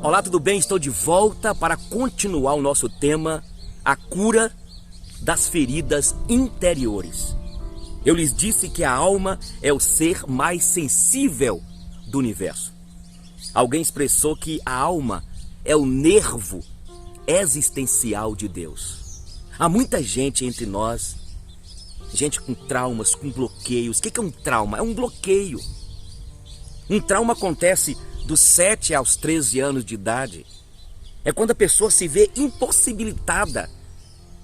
Olá, tudo bem? Estou de volta para continuar o nosso tema, a cura das feridas interiores. Eu lhes disse que a alma é o ser mais sensível do universo. Alguém expressou que a alma é o nervo existencial de Deus. Há muita gente entre nós, gente com traumas, com bloqueios. O que é um trauma? É um bloqueio. Um trauma acontece dos 7 aos 13 anos de idade. É quando a pessoa se vê impossibilitada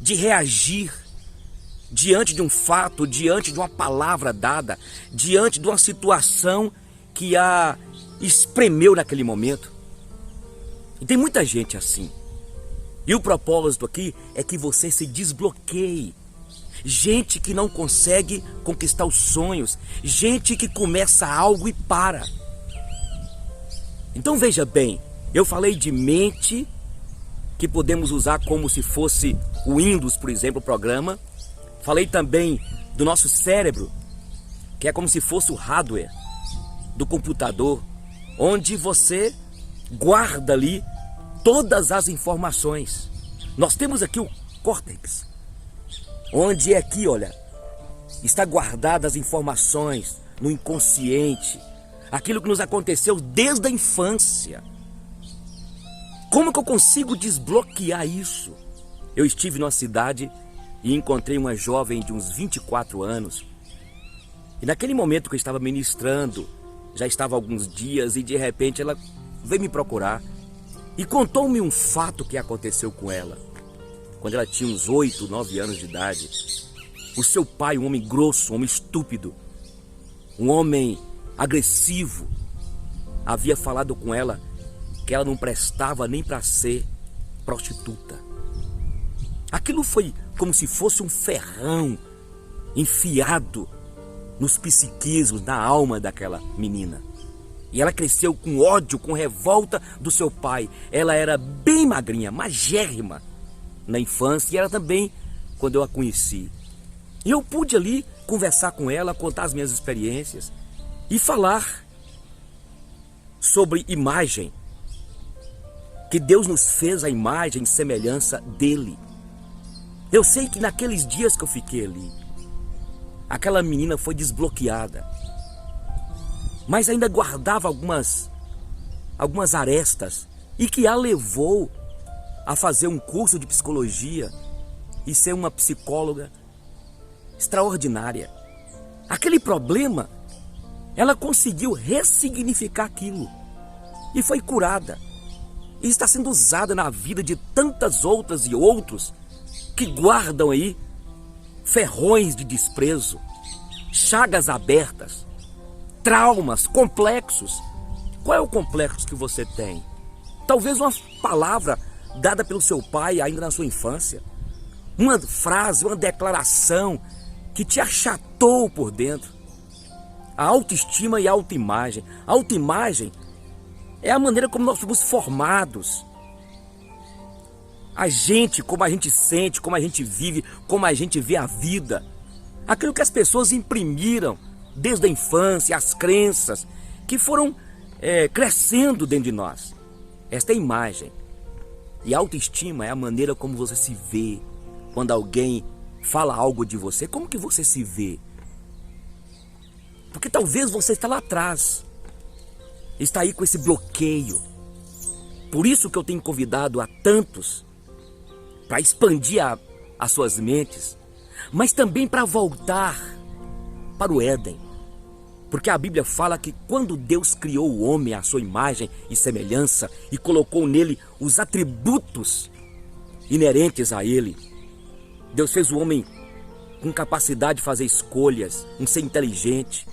de reagir diante de um fato, diante de uma palavra dada, diante de uma situação que a espremeu naquele momento. E tem muita gente assim. E o propósito aqui é que você se desbloqueie. Gente que não consegue conquistar os sonhos, gente que começa algo e para. Então veja bem, eu falei de mente, que podemos usar como se fosse o Windows, por exemplo, o programa. Falei também do nosso cérebro, que é como se fosse o hardware do computador, onde você guarda ali todas as informações. Nós temos aqui o córtex, onde é aqui, olha, está guardadas as informações no inconsciente, aquilo que nos aconteceu desde a infância. Como que eu consigo desbloquear isso? Eu estive numa cidade e encontrei uma jovem de uns 24 anos. E naquele momento que eu estava ministrando, já estava há alguns dias e de repente ela veio me procurar e contou-me um fato que aconteceu com ela. Quando ela tinha uns 8, 9 anos de idade, o seu pai, um homem grosso, um homem estúpido, um homem agressivo, havia falado com ela que ela não prestava nem para ser prostituta. Aquilo foi como se fosse um ferrão enfiado nos psiquismos, na alma daquela menina. E ela cresceu com ódio, com revolta do seu pai. Ela era bem magrinha, magérrima na infância, e ela também quando eu a conheci. E eu pude ali conversar com ela, contar as minhas experiências e falar sobre imagem, que Deus nos fez a imagem e semelhança dele. Eu sei que naqueles dias que eu fiquei ali, aquela menina foi desbloqueada, mas ainda guardava algumas arestas, e que a levou a fazer um curso de psicologia e ser uma psicóloga extraordinária. Aquele problema, ela conseguiu ressignificar aquilo e foi curada. E está sendo usada na vida de tantas outras e outros que guardam aí ferrões de desprezo, chagas abertas, traumas, complexos. Qual é o complexo que você tem? Talvez uma palavra dada pelo seu pai ainda na sua infância, uma frase, uma declaração que te achatou por dentro. A autoestima e a autoimagem. A autoimagem é a maneira como nós fomos formados. A gente, como a gente sente, como a gente vive, como a gente vê a vida. Aquilo que as pessoas imprimiram desde a infância, as crenças que foram crescendo dentro de nós. Esta é a imagem. E a autoestima é a maneira como você se vê. Quando alguém fala algo de você, como que você se vê? Porque talvez você está lá atrás, está aí com esse bloqueio. Por isso que eu tenho convidado a tantos para expandir as suas mentes, mas também para voltar para o Éden. Porque a Bíblia fala que quando Deus criou o homem à sua imagem e semelhança e colocou nele os atributos inerentes a ele, Deus fez o homem com capacidade de fazer escolhas, um ser inteligente,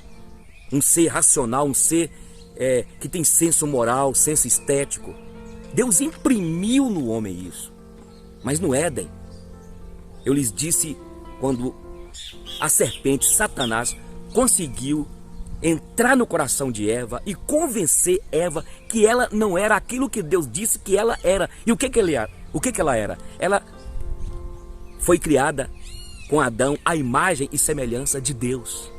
um ser racional, um ser que tem senso moral, senso estético. Deus imprimiu no homem isso. Mas no Éden, eu lhes disse, quando a serpente, Satanás, conseguiu entrar no coração de Eva e convencer Eva que ela não era aquilo que Deus disse que ela era. E o que ela era? Ela foi criada com Adão à imagem e semelhança de Deus.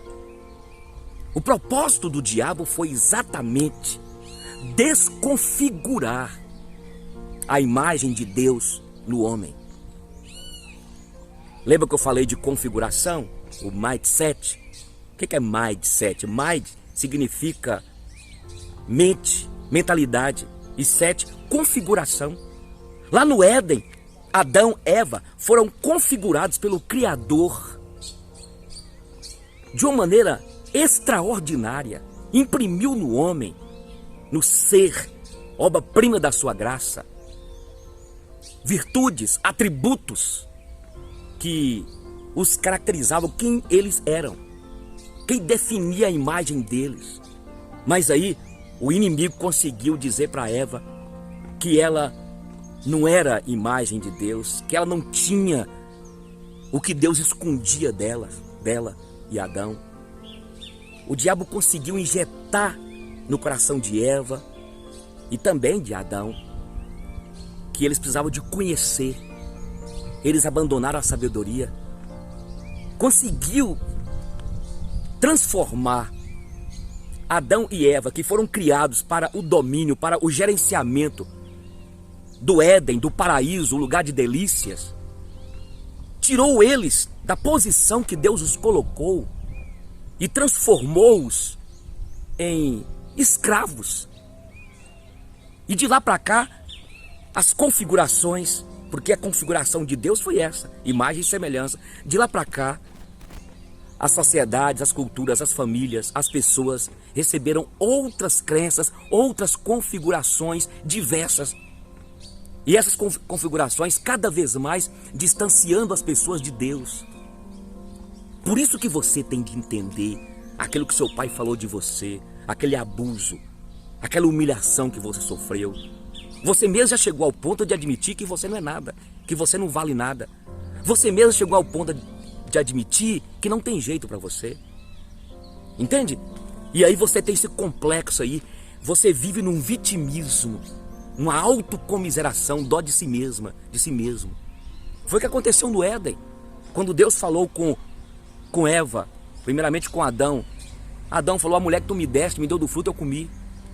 O propósito do diabo foi exatamente desconfigurar a imagem de Deus no homem. Lembra que eu falei de configuração? O mindset. O que é mindset? Mind significa mente, mentalidade. E set, configuração. Lá no Éden, Adão e Eva foram configurados pelo Criador de uma maneira extraordinária. Imprimiu no homem, no ser, obra-prima da sua graça, virtudes, atributos que os caracterizavam, quem eles eram, quem definia a imagem deles. Mas aí o inimigo conseguiu dizer para Eva que ela não era imagem de Deus, que ela não tinha o que Deus escondia dela e Adão. O diabo conseguiu injetar no coração de Eva e também de Adão que eles precisavam de conhecer. Eles abandonaram a sabedoria. Conseguiu transformar Adão e Eva, que foram criados para o domínio, para o gerenciamento do Éden, do paraíso, o lugar de delícias. Tirou eles da posição que Deus os colocou e transformou-os em escravos. E de lá para cá, as configurações, porque a configuração de Deus foi essa, imagem e semelhança. De lá para cá, as sociedades, as culturas, as famílias, as pessoas receberam outras crenças, outras configurações diversas. E essas configurações cada vez mais distanciando as pessoas de Deus. Por isso que você tem de entender aquilo que seu pai falou de você, aquele abuso, aquela humilhação que você sofreu. Você mesmo já chegou ao ponto de admitir que você não é nada, que você não vale nada. Você mesmo chegou ao ponto de admitir que não tem jeito para você. Entende? E aí você tem esse complexo aí, você vive num vitimismo, uma autocomiseração, dó de si mesma, de si mesmo. Foi o que aconteceu no Éden, quando Deus falou com Eva, primeiramente com Adão. Adão falou: a mulher que tu me deste, me deu do fruto, eu comi.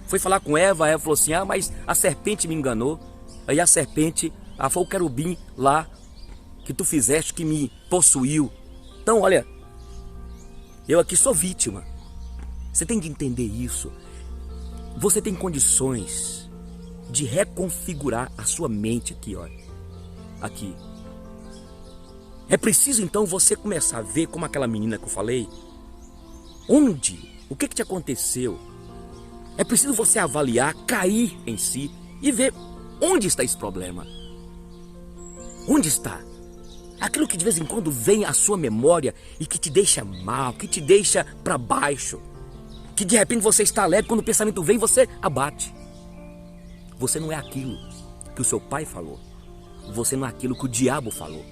Foi falar com Eva, a Eva falou assim: mas a serpente me enganou. Aí a serpente, foi o querubim lá que tu fizeste que me possuiu. Então olha, eu aqui sou vítima. Você tem de entender isso. Você tem condições de reconfigurar a sua mente aqui, olha. Aqui. É preciso então você começar a ver como aquela menina que eu falei. Onde? O que te aconteceu? É preciso você avaliar, cair em si e ver onde está esse problema. Onde está? Aquilo que de vez em quando vem à sua memória e que te deixa mal, que te deixa para baixo. Que de repente você está alegre, quando o pensamento vem, você abate. Você não é aquilo que o seu pai falou. Você não é aquilo que o diabo falou.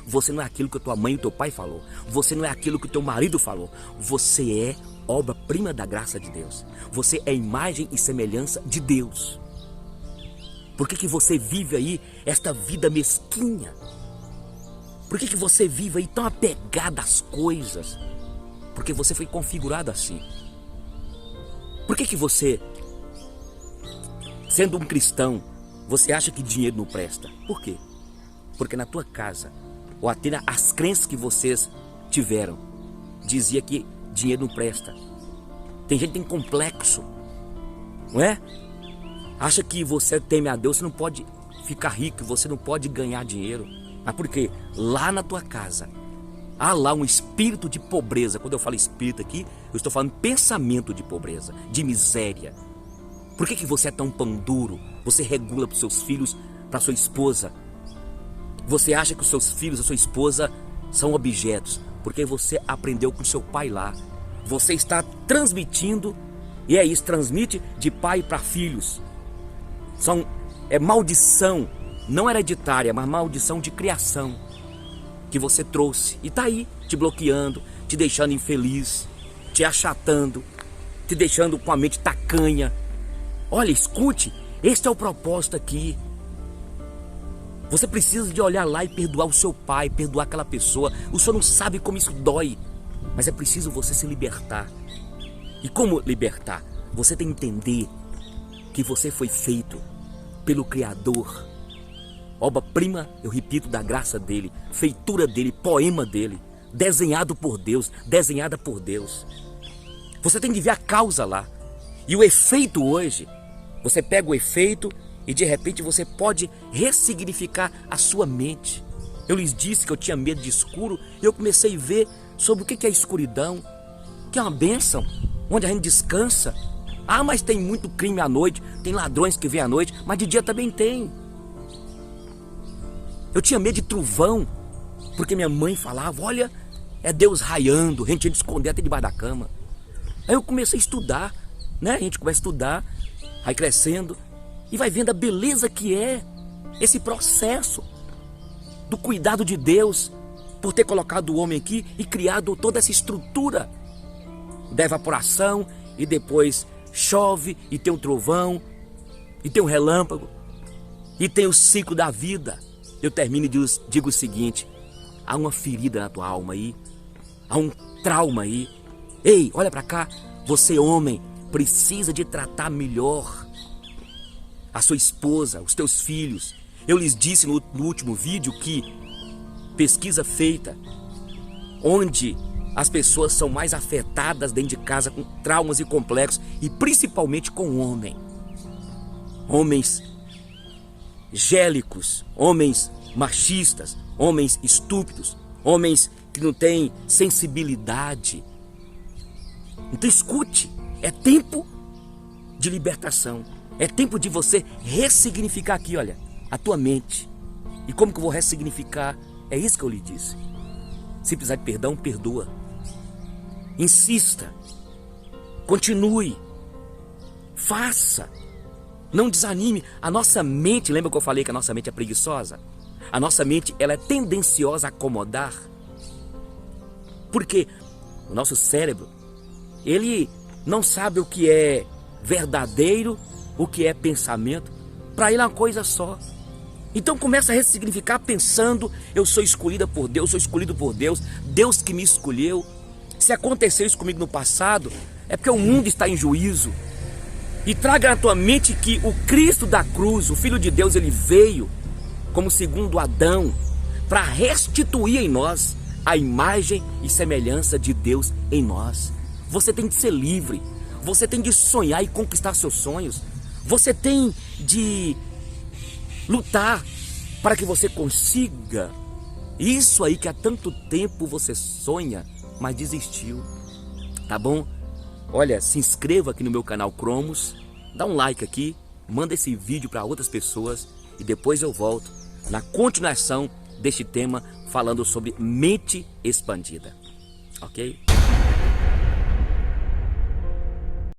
Você não é aquilo que a tua mãe e o teu pai falou. Você não é aquilo que o teu marido falou. Você é obra-prima da graça de Deus. Você é imagem e semelhança de Deus. Por que você vive aí esta vida mesquinha? Por que você vive aí tão apegado às coisas? Porque você foi configurado assim. Por que você, sendo um cristão, você acha que dinheiro não presta? Por quê? Porque na tua casa, ou até as crenças que vocês tiveram, dizia que dinheiro não presta. Tem gente que tem complexo, não é? Acha que você teme a Deus, você não pode ficar rico, você não pode ganhar dinheiro. Mas por quê? Lá na tua casa, há lá um espírito de pobreza. Quando eu falo espírito aqui, eu estou falando pensamento de pobreza, de miséria. Por que você é tão pão duro? Você regula para os seus filhos, para sua esposa. Você acha que os seus filhos, a sua esposa são objetos, porque você aprendeu com seu pai lá. Você está transmitindo, e é isso, transmite de pai para filhos. É maldição, não hereditária, mas maldição de criação que você trouxe. E está aí, te bloqueando, te deixando infeliz, te achatando, te deixando com a mente tacanha. Olha, escute, este é o propósito aqui. Você precisa de olhar lá e perdoar o seu pai, perdoar aquela pessoa. O senhor não sabe como isso dói, mas é preciso você se libertar. E como libertar? Você tem que entender que você foi feito pelo Criador obra-prima, eu repito, da graça dele, feitura dele, poema dele, desenhado por Deus, desenhada por Deus. Você tem que ver a causa lá. E o efeito hoje, você pega o efeito e de repente você pode ressignificar a sua mente. Eu lhes disse que eu tinha medo de escuro e eu comecei a ver sobre o que é a escuridão, que é uma bênção, onde a gente descansa. Ah, mas tem muito crime à noite, tem ladrões que vêm à noite, mas de dia também tem. Eu tinha medo de trovão, porque minha mãe falava, olha, é Deus raiando, a gente tinha de esconder até debaixo da cama. Aí eu comecei a estudar, né? A gente começa a estudar, vai crescendo e vai vendo a beleza que é esse processo do cuidado de Deus por ter colocado o homem aqui e criado toda essa estrutura da evaporação, e depois chove e tem um trovão e tem um relâmpago e tem o ciclo da vida. Eu termino e digo o seguinte: há uma ferida na tua alma aí, há um trauma aí. Ei, olha para cá, você homem precisa de tratar melhor a sua esposa, os teus filhos. Eu lhes disse no último vídeo que pesquisa feita, onde as pessoas são mais afetadas dentro de casa com traumas e complexos, e principalmente com o homem. Homens gélicos, homens machistas, homens estúpidos, homens que não têm sensibilidade. Então escute, é tempo de libertação, é tempo de você ressignificar aqui, olha, a tua mente. E como que eu vou ressignificar? É isso que eu lhe disse. Se precisar de perdão, perdoa. Insista, continue, faça, não desanime. A nossa mente, lembra que eu falei que a nossa mente é preguiçosa? A nossa mente, ela é tendenciosa a acomodar. Porque o nosso cérebro, ele não sabe o que é verdadeiro, o que é pensamento. Para ele é uma coisa só. Então começa a ressignificar pensando: eu sou escolhida por Deus, sou escolhido por Deus, Deus que me escolheu. Se aconteceu isso comigo no passado, é porque o mundo está em juízo. E traga na tua mente que o Cristo da cruz, o Filho de Deus, ele veio como segundo Adão para restituir em nós a imagem e semelhança de Deus em nós. Você tem de ser livre, você tem de sonhar e conquistar seus sonhos, você tem de lutar para que você consiga isso aí que há tanto tempo você sonha, mas desistiu, tá bom? Olha, se inscreva aqui no meu canal Cromos, dá um like aqui, manda esse vídeo para outras pessoas e depois eu volto na continuação deste tema falando sobre mente expandida, ok?